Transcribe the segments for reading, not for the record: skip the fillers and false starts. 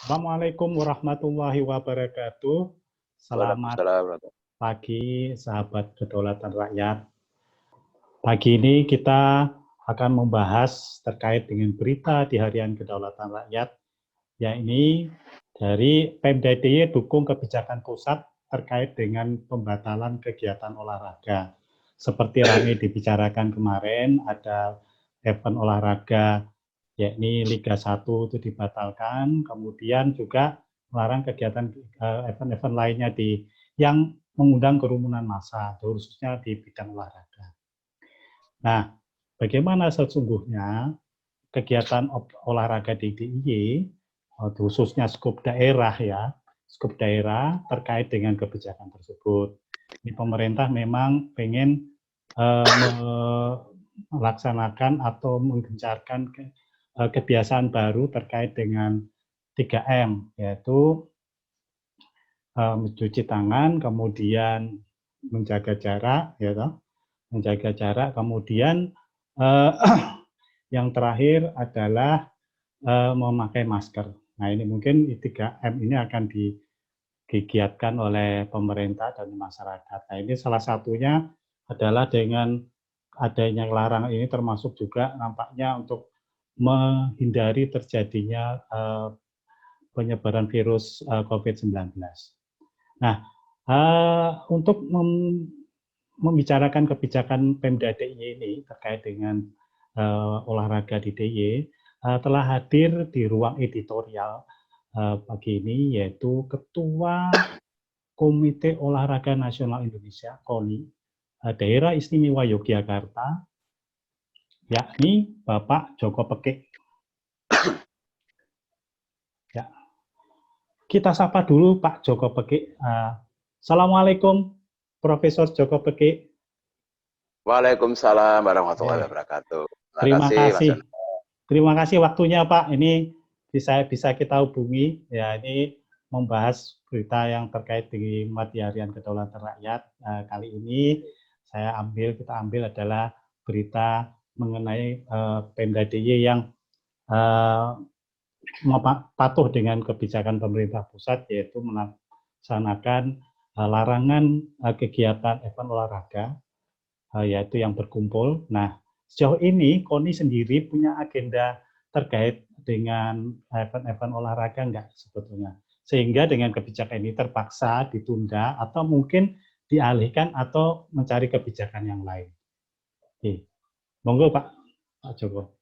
Assalamualaikum warahmatullahi wabarakatuh. Selamat Waalaikumsalam warahmatullahi pagi, sahabat kedaulatan rakyat. Pagi ini kita akan membahas terkait dengan berita di Harian Kedaulatan Rakyat, yakni dari Pemda DIY dukung kebijakan pusat terkait dengan pembatalan kegiatan olahraga. Seperti ramai dibicarakan kemarin, ada event olahraga yakni Liga 1 itu dibatalkan, kemudian juga melarang kegiatan event-event lainnya yang mengundang kerumunan massa, khususnya di bidang olahraga. Nah, bagaimana sesungguhnya kegiatan olahraga di DIY, khususnya skop daerah skop daerah terkait dengan kebijakan tersebut. Ini pemerintah memang pengen melaksanakan atau menggencarkan kebiasaan baru terkait dengan 3M, yaitu mencuci tangan, kemudian menjaga jarak, kemudian yang terakhir adalah memakai masker. Nah, ini mungkin 3M ini akan digiatkan oleh pemerintah dan masyarakat. Nah, ini salah satunya adalah dengan adanya larangan ini termasuk juga nampaknya untuk menghindari terjadinya penyebaran virus COVID-19. Nah, untuk membicarakan kebijakan Pemda DIY ini terkait dengan olahraga di DIY, telah hadir di ruang editorial pagi ini, yaitu Ketua Komite Olahraga Nasional Indonesia, KONI, Daerah Istimewa Yogyakarta, yakni Bapak Joko Pekik. Ya. Kita sapa dulu Pak Joko Pekik. Assalamualaikum, Profesor Joko Pekik. Waalaikumsalam warahmatullahi wabarakatuh. Terima kasih. Terima kasih waktunya Pak. Ini bisa kita hubungi. Ya, ini membahas berita yang terkait dengan Harian Kedaulatan Rakyat. Kali ini kita ambil adalah berita mengenai Pemda DIY yang patuh dengan kebijakan pemerintah pusat, yaitu melaksanakan larangan kegiatan event olahraga, yaitu yang berkumpul. Nah, sejauh ini KONI sendiri punya agenda terkait dengan event-event olahraga enggak sebetulnya? Sehingga dengan kebijakan ini terpaksa ditunda atau mungkin dialihkan atau mencari kebijakan yang lain. Oke. Monggo Pak Joko.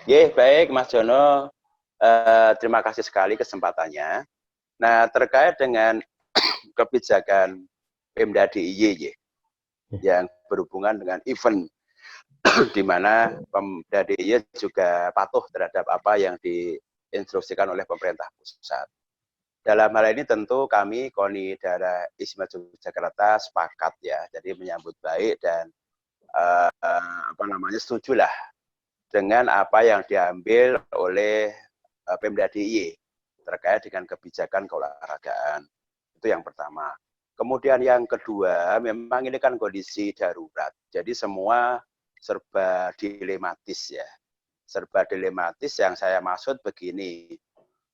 Baik Mas Jono. Terima kasih sekali kesempatannya. Nah, terkait dengan kebijakan Pemda DIY yang berhubungan dengan event, di mana Pemda DIY juga patuh terhadap apa yang diinstruksikan oleh pemerintah pusat. Dalam hal ini tentu kami KONI Daerah Istimewa Yogyakarta sepakat ya, jadi menyambut baik dan setujulah dengan apa yang diambil oleh Pemda DIY terkait dengan kebijakan keolahragaan. Itu yang pertama. Kemudian yang kedua, memang ini kan kondisi darurat. Jadi semua serba dilematis ya. Serba dilematis yang saya maksud begini.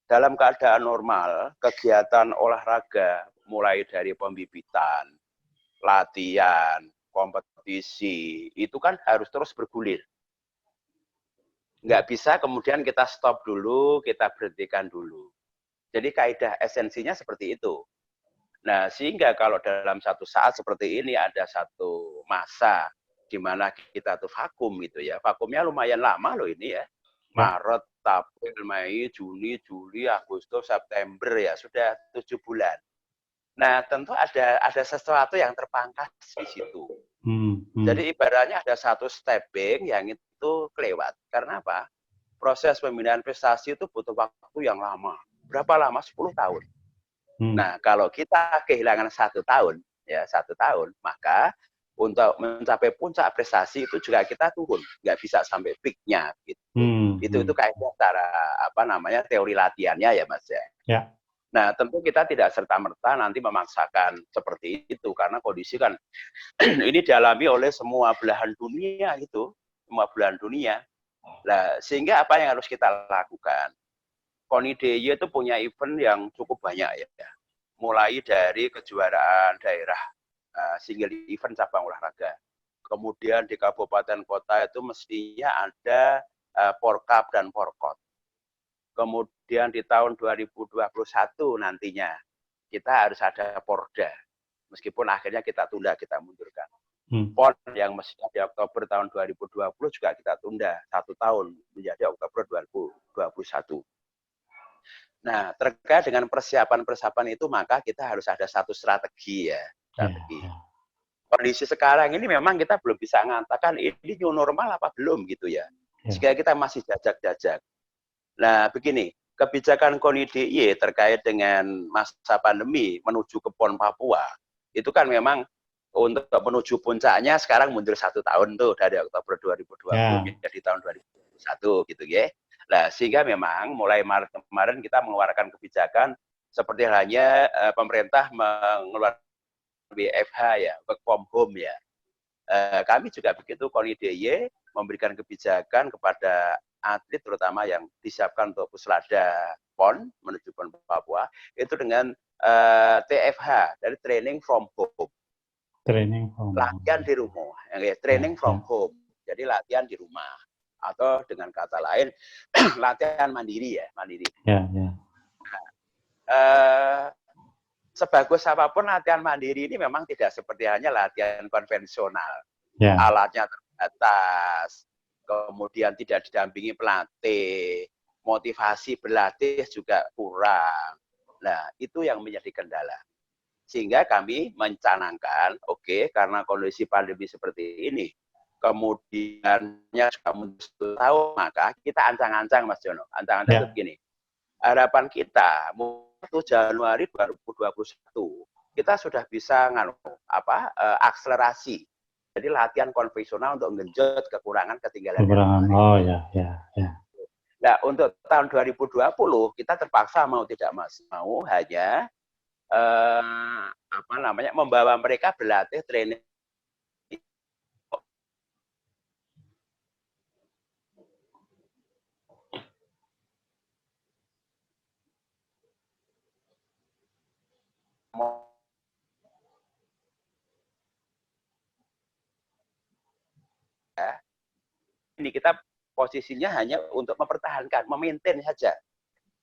Dalam keadaan normal, kegiatan olahraga mulai dari pembibitan, latihan, kompetisi, itu kan harus terus bergulir. Nggak bisa kemudian kita stop dulu, kita berhentikan dulu. Jadi kaidah esensinya seperti itu. Nah, sehingga kalau dalam satu saat seperti ini ada satu masa di mana kita tuh vakum gitu ya. Vakumnya lumayan lama loh ini ya. Maret, April, Mei, Juni, Juli, Agustus, September ya sudah 7 bulan. Nah, tentu ada sesuatu yang terpangkas di situ. Jadi ibaratnya ada satu stepping yang itu kelewat. Karena apa? Proses pembinaan prestasi itu butuh waktu yang lama. Berapa lama? 10 tahun. Nah, kalau kita kehilangan 1 tahun, ya 1 tahun, maka untuk mencapai puncak prestasi itu juga kita turun, nggak bisa sampai peak-nya gitu. Itu kaidah cara teori latihannya ya Mas ya. Ya. Nah, tentu kita tidak serta-merta nanti memaksakan seperti itu karena kondisi kan ini dialami oleh semua belahan dunia gitu, semua belahan dunia. Nah, sehingga apa yang harus kita lakukan? KONI DIY itu punya event yang cukup banyak ya. Mulai dari kejuaraan daerah, single event cabang olahraga. Kemudian di kabupaten kota itu mestinya ada Porkap dan Porkot. Kemudian di tahun 2021 nantinya kita harus ada Porda. Meskipun akhirnya kita tunda, kita mundurkan. PON yang mestinya di Oktober tahun 2020 juga kita tunda 1 tahun menjadi Oktober 2021. Nah, terkait dengan persiapan-persiapan itu maka kita harus ada satu strategi ya. Strategi. Kondisi sekarang ini memang kita belum bisa mengatakan ini new normal apa belum gitu ya. Sehingga kita masih jajak-jajak. Nah, begini, kebijakan KONI DIY terkait dengan masa pandemi menuju ke PON Papua, itu kan memang untuk menuju puncaknya sekarang mundur 1 tahun tuh dari Oktober 2020 menjadi tahun 2021 gitu ya. Nah, sehingga memang mulai Maret kemarin kita mengeluarkan kebijakan seperti halnya pemerintah mengeluarkan WFH ya, work from home ya. Kami juga begitu, KONI DIY memberikan kebijakan kepada atlet terutama yang disiapkan untuk puslada PON menuju PON Papua itu dengan TFH dari training from home. Latihan di rumah, training from home. Jadi latihan di rumah atau dengan kata lain latihan mandiri ya, mandiri. Sebagus apapun latihan mandiri ini memang tidak seperti hanya latihan konvensional. Alatnya terbatas, kemudian tidak didampingi pelatih, motivasi berlatih juga kurang. Nah, itu yang menjadi kendala. Sehingga kami mencanangkan, karena kondisi pandemi seperti ini, kemudiannya juga mundur 1 tahun, maka kita ancang-ancang Mas Jono. Ancang-ancang itu begini. Harapan kita 1 Januari 2021 kita sudah bisa akselerasi. Jadi latihan konvensional untuk mengenjot kekurangan ketinggalan. Nah, untuk tahun 2020 kita terpaksa mau tidak mau hanya membawa mereka berlatih training ini kita posisinya hanya untuk mempertahankan, memaintain saja.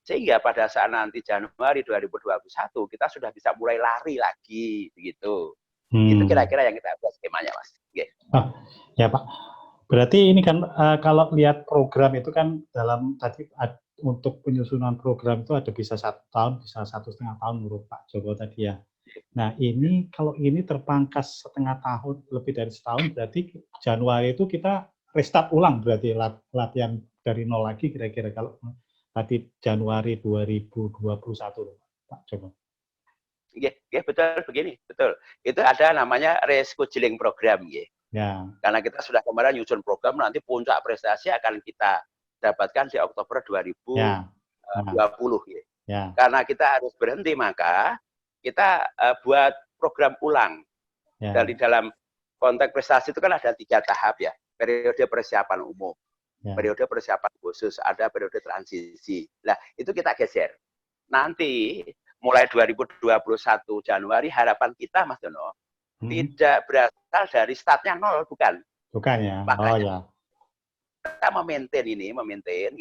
Sehingga pada saat nanti Januari 2021 kita sudah bisa mulai lari lagi begitu. Itu kira-kira yang kita buat skemanya, Mas. Ya, Pak. Berarti ini kan kalau lihat program itu kan dalam tadi untuk penyusunan program itu ada bisa 1 tahun, bisa 1,5 tahun menurut Pak Joko tadi ya. Nah, ini kalau ini terpangkas 1,5 tahun, lebih dari setahun, berarti Januari itu kita restart ulang berarti latihan dari nol lagi kira-kira kalau tadi Januari 2021 Pak Joko. Iya, betul begini, betul. Itu ada namanya rescheduling program, ya. Karena kita sudah kemarin nyusun program, nanti puncak prestasi akan kita dapatkan di Oktober 2020, ya. Karena kita harus berhenti, maka kita buat program ulang. Dari dalam konteks prestasi itu kan ada 3 tahap ya. Periode persiapan umum, periode persiapan khusus, ada periode transisi. Nah, itu kita geser. Nanti mulai 2021 Januari harapan kita, Mas Dono, tidak berasal dari startnya 0, bukan. Bukan ya. Makanya kita memaintain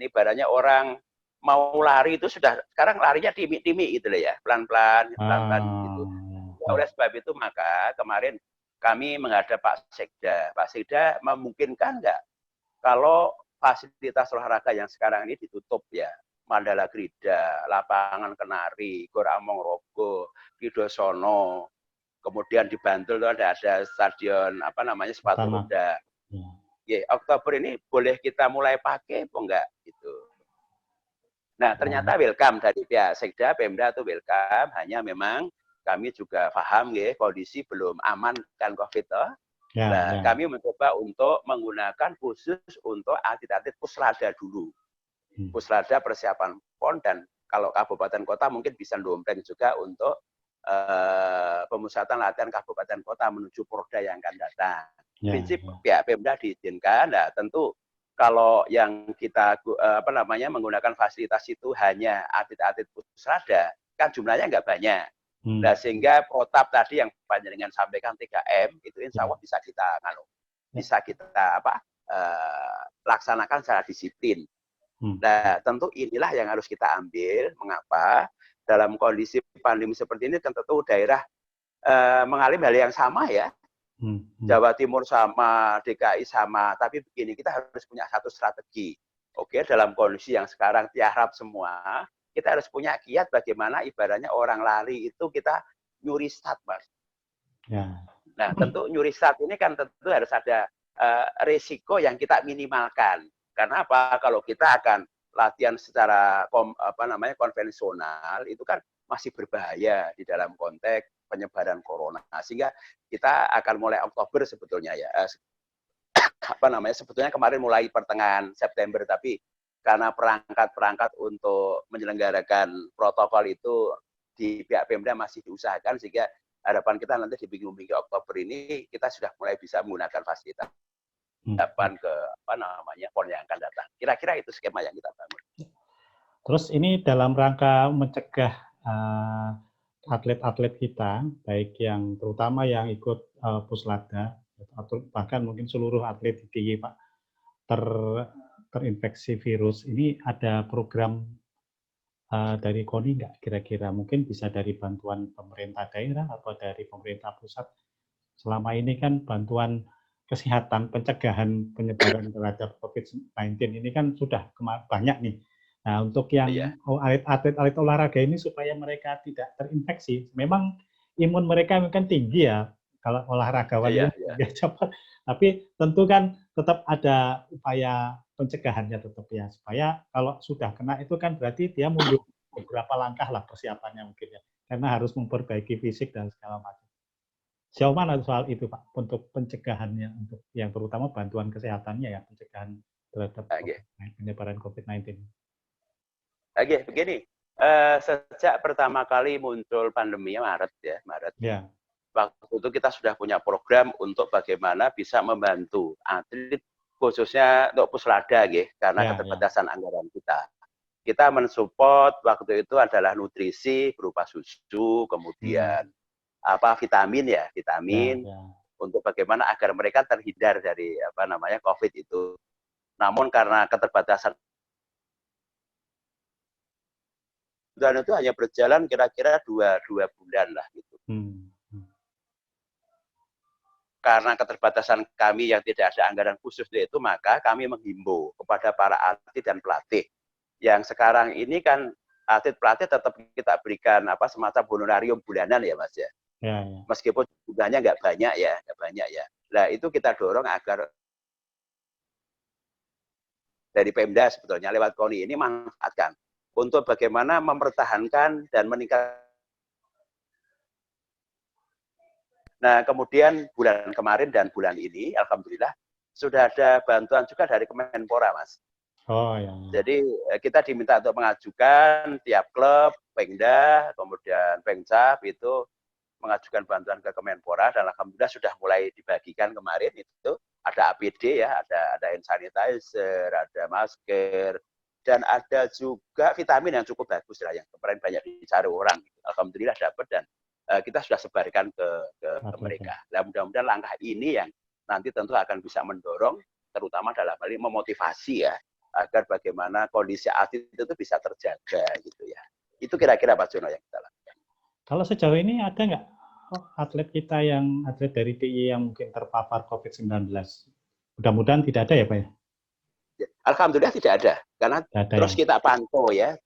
ibaratnya orang mau lari itu sudah sekarang larinya timi-timi gitu ya, pelan-pelan gitu. Oleh sebab itu maka kemarin kami menghadap Pak Sekda. Pak Sekda memungkinkan nggak kalau fasilitas olahraga yang sekarang ini ditutup ya, Mandala Krida, Lapangan Kenari, Gor Among Rogo, Kidosono, kemudian di Bantul itu ada stadion sepatu roda. Oktober ini boleh kita mulai pakai apa enggak gitu. Nah, ternyata welcome dari pihak Sekda, Pemda itu welcome, hanya memang kami juga paham kondisi belum aman kan Covid toh. Kami mencoba untuk menggunakan khusus untuk atlet-atlet puslada dulu. Puslada persiapan PON, dan kalau kabupaten kota mungkin bisa dompleng juga untuk pemusatan latihan kabupaten kota menuju Porda yang akan datang. Prinsip pihak Pemda diizinkan, nah tentu kalau yang kita menggunakan fasilitas itu hanya atlet-atlet pusrada, kan jumlahnya nggak banyak. Nah, sehingga protap tadi yang panjenengan sampaikan 3M itu insya Allah bisa kita laksanakan secara disiplin. Nah, tentu inilah yang harus kita ambil. Mengapa? Dalam kondisi pandemi seperti ini tentu daerah mengalami hal yang sama ya. Jawa Timur sama, DKI sama, tapi begini, kita harus punya satu strategi. Oke, dalam kondisi yang sekarang tiarap semua, kita harus punya kiat bagaimana ibaratnya orang lari itu kita nyuri start, Mas. Ya. Nah, tentu nyuri start ini kan tentu harus ada risiko yang kita minimalkan. Karena apa? Kalau kita akan latihan secara konvensional, itu kan masih berbahaya di dalam konteks penyebaran corona. Sehingga kita akan mulai Oktober sebetulnya ya. Sebetulnya kemarin mulai pertengahan September, tapi karena perangkat untuk menyelenggarakan protokol itu di pihak Pemda masih diusahakan, sehingga harapan kita nanti di minggu-minggu Oktober ini kita sudah mulai bisa menggunakan fasilitas depan ke PON yang akan datang. Kira-kira itu skema yang kita bangun. Terus ini dalam rangka mencegah atlet-atlet kita, baik yang terutama yang ikut Puslada, atau bahkan mungkin seluruh atlet di DIY, Pak, terinfeksi virus, ini ada program dari KONI nggak kira-kira? Mungkin bisa dari bantuan pemerintah daerah atau dari pemerintah pusat. Selama ini kan bantuan kesehatan, pencegahan penyebaran terhadap COVID-19 ini kan sudah banyak nih. Nah, untuk yang atlet olahraga ini supaya mereka tidak terinfeksi, memang imun mereka mungkin tinggi ya, kalau olahragawan cepat. Tapi tentu kan tetap ada upaya pencegahannya tetap ya, supaya kalau sudah kena itu kan berarti dia mundur beberapa langkah lah persiapannya mungkin ya, karena harus memperbaiki fisik dan segala macam. Sejauh mana soal itu Pak, untuk pencegahannya, untuk yang terutama bantuan kesehatannya ya, pencegahan terhadap penyebaran COVID-19? Oke, begini, sejak pertama kali muncul pandemi Maret. Waktu itu kita sudah punya program untuk bagaimana bisa membantu atlet, khususnya untuk Puslada, karena keterbatasan anggaran kita. Kita mensupport waktu itu adalah nutrisi berupa susu, kemudian vitamin untuk bagaimana agar mereka terhindar dari COVID itu. Namun karena keterbatasan dan itu hanya berjalan kira-kira dua bulan lah gitu. Karena keterbatasan kami yang tidak ada anggaran khusus itu, maka kami menghimbau kepada para atlet dan pelatih. Yang sekarang ini kan atlet pelatih tetap kita berikan semacam honorarium bulanan ya Mas ya. Meskipun jumlahnya nggak banyak ya. Nah itu kita dorong agar dari Pemda sebetulnya lewat KONI ini manfaatkan untuk bagaimana mempertahankan dan meningkatkan. Nah, kemudian bulan kemarin dan bulan ini, alhamdulillah, sudah ada bantuan juga dari Kemenpora, Mas. Jadi, kita diminta untuk mengajukan tiap klub, Pemda, kemudian Pemcap, itu mengajukan bantuan ke Kemenpora, dan alhamdulillah sudah mulai dibagikan kemarin itu. Ada APD ya, ada hand sanitizer, ada masker, dan ada juga vitamin yang cukup bagus lah, yang kemarin banyak dicari orang. Alhamdulillah dapat, dan kita sudah sebarkan ke mereka. Nah, mudah-mudahan langkah ini yang nanti tentu akan bisa mendorong, terutama dalam hal ini memotivasi ya, agar bagaimana kondisi atlet itu bisa terjaga gitu ya. Itu kira-kira Pak Jono yang kita lakukan. Kalau sejauh ini ada nggak atlet kita atlet dari DIY yang mungkin terpapar COVID-19? Mudah-mudahan tidak ada ya Pak ya? Alhamdulillah tidak ada, karena terus kita pantau ya,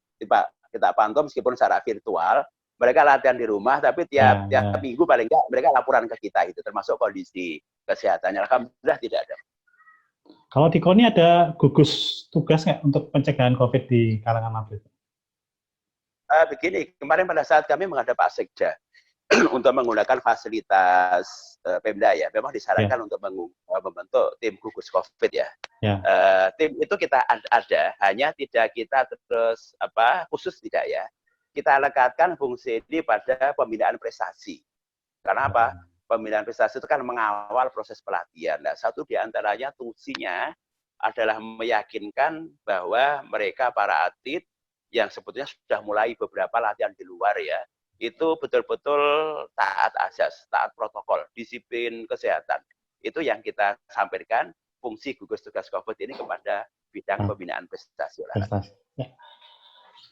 kita pantau meskipun secara virtual. Mereka latihan di rumah, tapi tiap minggu paling enggak mereka laporan ke kita itu, termasuk kondisi kesehatannya. Alhamdulillah tidak ada. Kalau di KONI ada gugus tugas nggak untuk pencegahan COVID di kalangan atlet? Begini, kemarin pada saat kami menghadap Pak Sekda untuk menggunakan fasilitas Pemda ya, memang disarankan untuk membentuk tim gugus COVID ya. Tim itu kita ada, hanya tidak kita terus khusus tidak ya. Kita lekatkan fungsi ini pada pembinaan prestasi. Karena apa? Pembinaan prestasi itu kan mengawal proses pelatihan. Nah, satu di antaranya fungsinya adalah meyakinkan bahwa mereka para atlet yang sebetulnya sudah mulai beberapa latihan di luar ya, itu betul-betul taat azas, taat protokol, disiplin kesehatan. Itu yang kita sampaikan fungsi gugus tugas COVID ini kepada bidang pembinaan prestasi olahraga. Ya.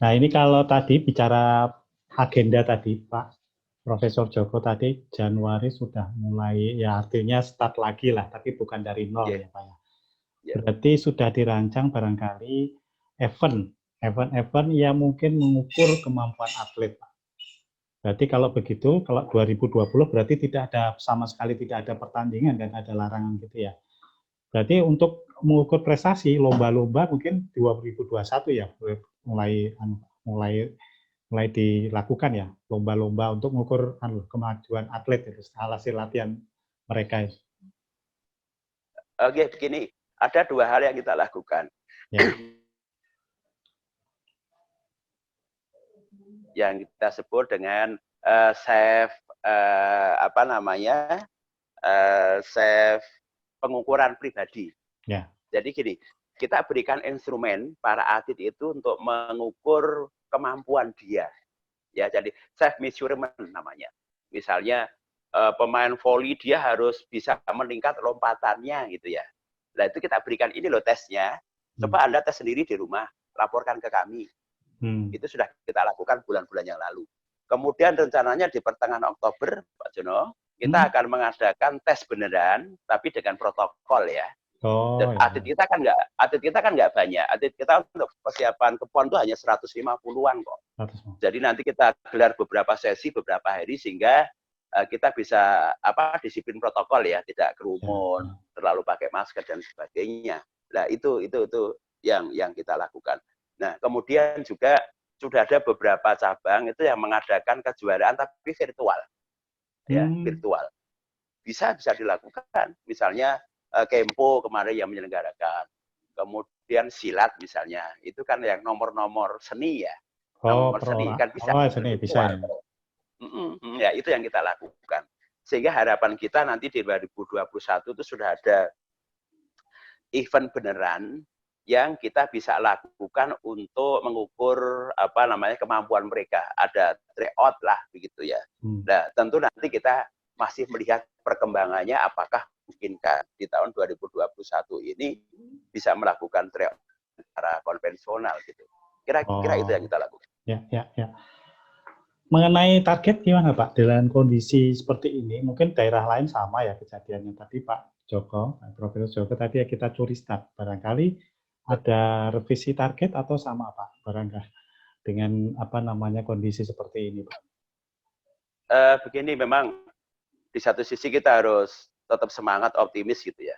Nah ini kalau tadi bicara agenda tadi Pak Profesor Joko tadi Januari sudah mulai ya artinya start lagi lah, tapi bukan dari nol ya Pak ya. Berarti sudah dirancang barangkali event yang mungkin mengukur kemampuan atlet Pak. Berarti kalau begitu, kalau 2020 berarti tidak ada sama sekali tidak ada pertandingan dan ada larangan gitu ya. Berarti untuk mengukur prestasi lomba-lomba mungkin 2021 ya mulai dilakukan ya lomba-lomba untuk mengukur kemajuan atlet itu hasil latihan mereka. Oke, begini, ada dua hal yang kita lakukan. Ya. Yang kita sebut dengan safe safe pengukuran pribadi. Ya. Jadi gini, kita berikan instrumen para atlet itu untuk mengukur kemampuan dia. Ya, jadi self measurement namanya. Misalnya pemain voli dia harus bisa meningkat lompatannya gitu ya. Nah, itu kita berikan ini loh tesnya. Coba Anda tes sendiri di rumah, laporkan ke kami. Itu sudah kita lakukan bulan-bulan yang lalu. Kemudian rencananya di pertengahan Oktober, Pak Jono, kita akan mengadakan tes beneran, tapi dengan protokol ya. Dan atlet kita kan nggak banyak. Atlet kita untuk persiapan ke PON itu hanya 150-an kok. Jadi nanti kita gelar beberapa sesi, beberapa hari sehingga kita bisa disiplin protokol ya, tidak kerumun, terlalu pakai masker dan sebagainya. Nah itu yang kita lakukan. Nah kemudian juga sudah ada beberapa cabang itu yang mengadakan kejuaraan tapi virtual, ya virtual. Bisa dilakukan. Misalnya Kempo kemarin yang menyelenggarakan. Kemudian silat misalnya, itu kan yang nomor-nomor seni ya. Nomor seni kan bisa. Seni bisa. Ya, itu yang kita lakukan. Sehingga harapan kita nanti di 2021 itu sudah ada event beneran yang kita bisa lakukan untuk mengukur kemampuan mereka. Ada tryout lah begitu ya. Nah, tentu nanti kita masih melihat perkembangannya apakah mungkinkah di tahun 2021 ini bisa melakukan tryout secara konvensional gitu. Kira-kira itu yang kita lakukan. Ya. Mengenai target gimana Pak? Dengan kondisi seperti ini, mungkin daerah lain sama ya kejadiannya. Tadi Pak Profesor Joko tadi ya kita curi start. Barangkali ada revisi target atau sama Pak? Barangkali dengan kondisi seperti ini Pak? Begini, memang di satu sisi kita harus tetap semangat, optimis gitu ya.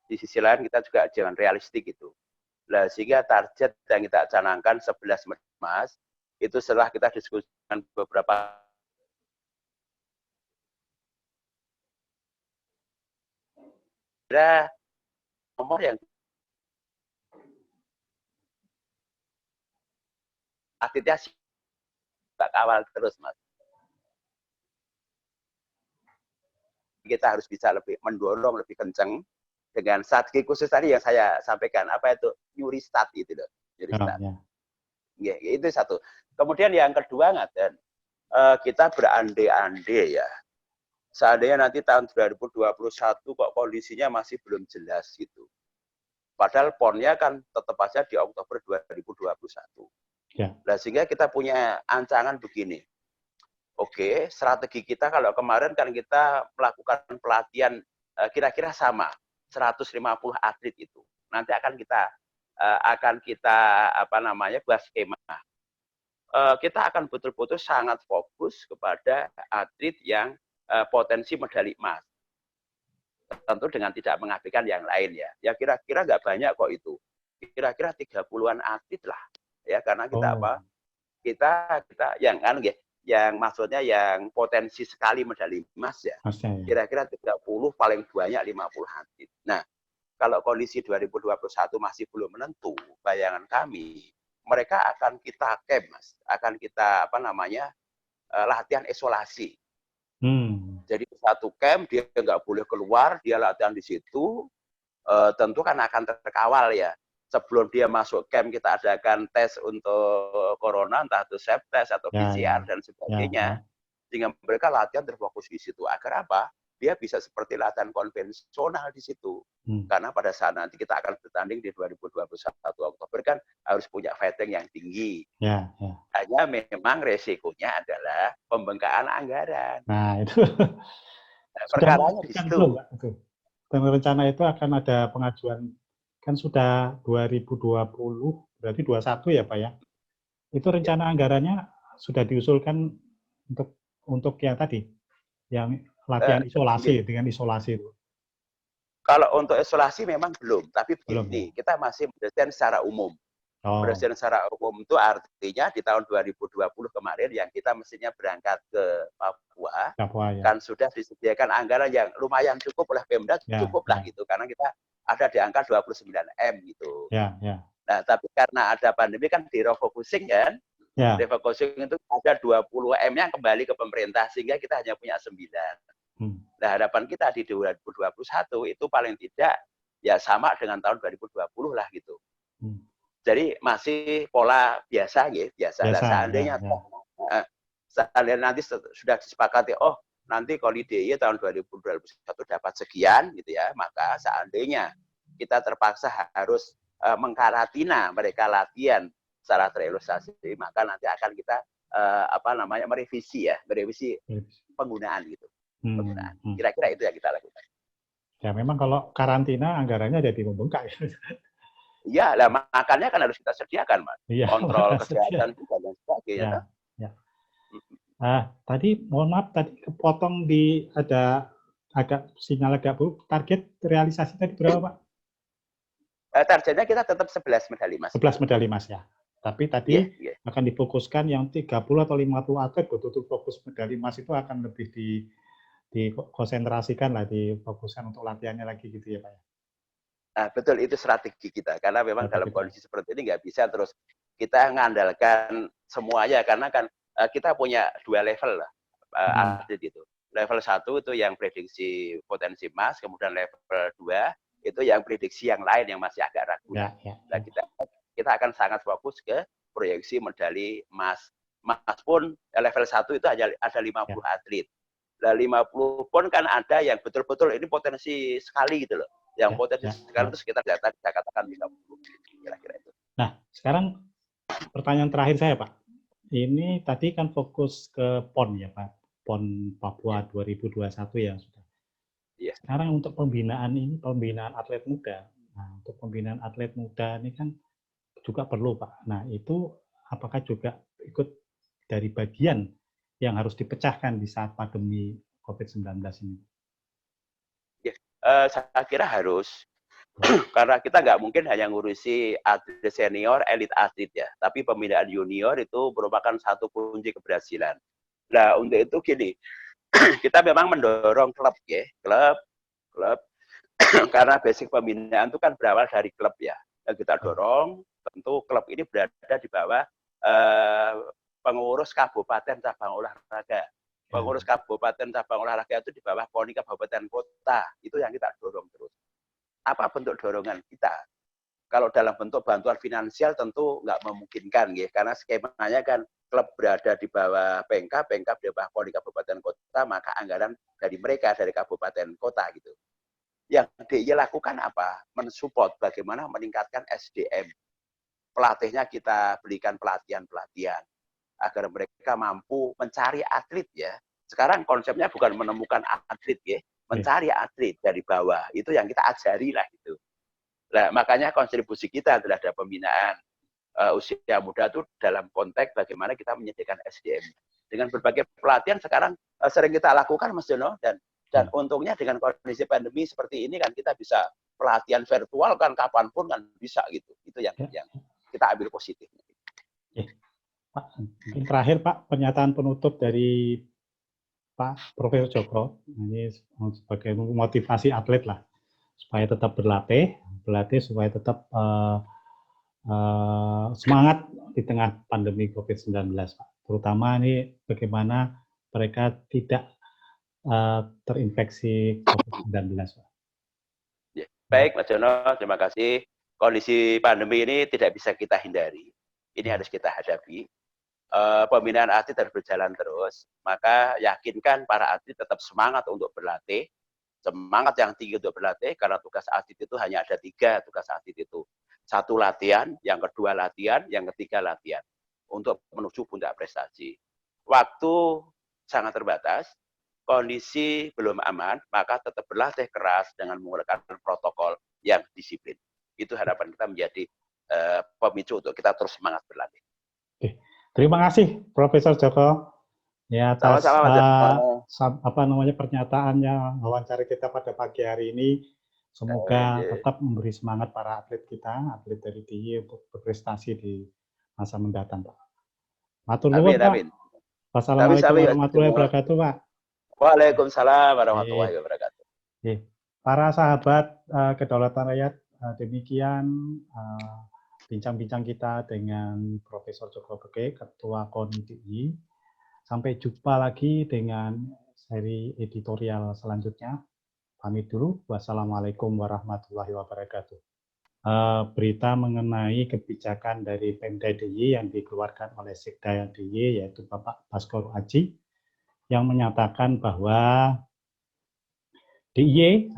Di sisi lain kita juga jangan realistik gitu. Nah, sehingga target yang kita canangkan 11 emas itu setelah kita diskusikan beberapa nomor yang atletnya kawal terus Mas. Kita harus bisa lebih mendorong lebih kencang dengan strategi khusus tadi yang saya sampaikan, apa itu nyuri start itu loh, nyuri start. Ya, itu satu. Kemudian yang kedua ngaten, kita berandai-andai ya. Seandainya nanti tahun 2021 kok kondisinya masih belum jelas gitu. Padahal PON-nya kan tetap aja di Oktober 2021. Ya. Nah, sehingga kita punya ancangan begini. Oke, strategi kita kalau kemarin kan kita melakukan pelatihan kira-kira sama 150 atlet itu. Nanti akan kita buat skema. Kita akan betul-betul sangat fokus kepada atlet yang potensi medali emas. Tentu dengan tidak mengabaikan yang lain ya. Ya kira-kira nggak banyak kok itu. Kira-kira 30-an atlet lah. Ya karena kita kita yang maksudnya yang potensi sekali medali emas ya. Kira-kira 30 paling banyak 50 atlet. Nah, kalau kondisi 2021 masih belum menentu, bayangan kami, mereka akan kita camp, Mas. Akan kita latihan isolasi. Jadi satu camp dia nggak boleh keluar, dia latihan di situ. tentu kan akan terkawal ya. Sebelum dia masuk camp kita adakan tes untuk corona, entah itu swab test atau Ya, ya, PCR dan ya, ya. sebagainya. Sehingga mereka latihan terfokus di situ. Agar apa? Dia bisa seperti latihan konvensional di situ. Karena pada saat nanti kita akan bertanding di 2021 Oktober kan harus punya fighting yang tinggi. Ya, ya. Hanya memang resikonya adalah pembengkakan anggaran. Nah, itu sudah Perkaranya di mengajukan situ. belum, Pak? Itu. Dan rencana itu akan ada pengajuan, kan sudah 2020, berarti 21 ya, Pak ya? Itu rencana anggarannya sudah diusulkan untuk yang tadi, yang latihan isolasi, Gini, dengan isolasi itu. kalau untuk isolasi memang belum, tapi Belum ya? begini, kita masih mendesain secara umum. Oh, Presiden secara umum itu artinya di tahun 2020 kemarin yang kita mestinya berangkat ke Papua, Papua ya. kan sudah disediakan anggaran yang lumayan cukup oleh Pemda, Ya, cukup lah ya, gitu, karena kita ada di angka 29 M gitu. ya, ya, Nah, tapi karena ada pandemi kan direfocusing kan, ya. refocusing itu ada 20 M yang kembali ke pemerintah, sehingga kita hanya punya 9. Nah, harapan kita di 2021 itu paling tidak ya sama dengan tahun 2020 lah gitu. Jadi masih pola biasa ya, biasa. Lah Biasa, ya, seandainya ya. seandainya nanti sudah disepakati, oh nanti kalau DIY tahun 2021 dapat sekian gitu ya, maka seandainya kita terpaksa harus mengkarantina mereka latihan secara terilustrasi, maka nanti akan kita merevisi penggunaan gitu. Penggunaan. Kira-kira itu yang kita lakukan. Ya memang kalau karantina anggarannya jadi membengkak ya. Iya, lah makannya kan harus kita sediakan, Mas. Iya, Kontrol kesehatan dan sebagainya. Ya. Tadi mohon maaf tadi kepotong ada agak sinyal agak buruk. Target realisasi tadi berapa, Pak? Targetnya kita tetap 11 medali emas. 11 medali emas ya. Tapi tadi akan difokuskan yang 30 atau 50 atlet betul-betul fokus medali emas itu akan lebih dikonsentrasikan lah, difokuskan untuk latihannya lagi gitu ya, Pak ya. Nah, betul, itu strategi kita. Karena memang dalam kondisi seperti ini nggak bisa terus kita mengandalkan semuanya. Karena kan kita punya 2 level lah atlet itu. Level 1 itu yang prediksi potensi emas, kemudian level 2 itu yang prediksi yang lain yang masih agak ragu. Nah, kita akan sangat fokus ke proyeksi medali emas. Emas pun level 1 itu ada 50 atlet. Nah, 50 pun kan ada yang betul-betul ini potensi sekali gitu loh. Yang potensi sekali itu sekitar data kita katakan 30 kira-kira itu. Nah, sekarang pertanyaan terakhir saya, Pak. Ini tadi kan fokus ke PON ya, Pak. PON Papua 2021 ya sudah. Sekarang untuk pembinaan atlet muda. Nah, untuk pembinaan atlet muda ini kan juga perlu, Pak. Nah, itu apakah juga ikut dari bagian yang harus dipecahkan di saat pandemi COVID-19 ini? Saya kira harus. Karena kita nggak mungkin hanya ngurusi atlet senior, elit atlet ya. Tapi pembinaan junior itu merupakan satu kunci keberhasilan. Nah, untuk itu gini, kita memang mendorong klub ya. Klub. Karena basic pembinaan itu kan berawal dari klub ya. Yang kita dorong, tentu klub ini berada di bawah pengurus kabupaten cabang olahraga. Pengurus kabupaten cabang olahraga itu di bawah KONI kabupaten kota. Itu yang kita dorong terus. Apa bentuk dorongan kita? Kalau dalam bentuk bantuan finansial tentu nggak memungkinkan, ya, karena skemanya kan klub berada di bawah Pemkab di bawah KONI kabupaten kota, maka anggaran dari mereka dari kabupaten kota gitu. Yang DIY lakukan apa? Mensupport bagaimana meningkatkan SDM. Pelatihnya kita berikan pelatihan agar mereka mampu mencari atlet ya. Sekarang konsepnya bukan menemukan atlet ya, mencari atlet dari bawah. Itu yang kita ajari lah gitu. Nah, makanya kontribusi kita terhadap pembinaan usia muda itu dalam konteks bagaimana kita menyediakan SDM. Dengan berbagai pelatihan sekarang sering kita lakukan Mas Jono, dan untungnya dengan kondisi pandemi seperti ini kan kita bisa pelatihan virtual kan kapanpun kan bisa gitu. Itu yang kita ambil positifnya. Pak, mungkin terakhir Pak, pernyataan penutup dari Pak Profesor Djoko, ini sebagai motivasi atlet lah, supaya tetap berlatih supaya tetap semangat di tengah pandemi COVID-19, Pak. Terutama ini bagaimana mereka tidak terinfeksi COVID-19, Pak. Baik, Mas Jono, terima kasih. Kondisi pandemi ini tidak bisa kita hindari. Ini harus kita hadapi. Pembinaan atlet harus berjalan terus. Maka yakinkan para atlet tetap semangat untuk berlatih. Semangat yang tinggi untuk berlatih, karena tugas atlet itu hanya ada 3 tugas atlet itu. 1 latihan, yang kedua latihan, yang ketiga latihan. Untuk menuju puncak prestasi. Waktu sangat terbatas, kondisi belum aman, maka tetap berlatih keras dengan menggunakan protokol yang disiplin. Itu harapan kita menjadi pemicu untuk kita terus semangat berlatih. Oke. Terima kasih Profesor Joko ya atas pernyataannya, wawancara kita pada pagi hari ini. Semoga tetap memberi semangat para atlet kita, atlet dari DIY untuk berprestasi di masa mendatang, Pak. Matur nuwun, Pak. Wassalamualaikum warahmatullahi wabarakatuh, Pak. Waalaikumsalam warahmatullahi wabarakatuh. Para sahabat Kedaulatan Rakyat, demikian bincang-bincang kita dengan Profesor Joko Beke, Ketua KONI DIY. Sampai jumpa lagi dengan seri editorial selanjutnya. Pamit dulu. Wassalamualaikum warahmatullahi wabarakatuh. Berita mengenai kebijakan dari Pemda DIY yang dikeluarkan oleh Sekda DIY, yaitu Bapak Baskoro Aji, yang menyatakan bahwa DIY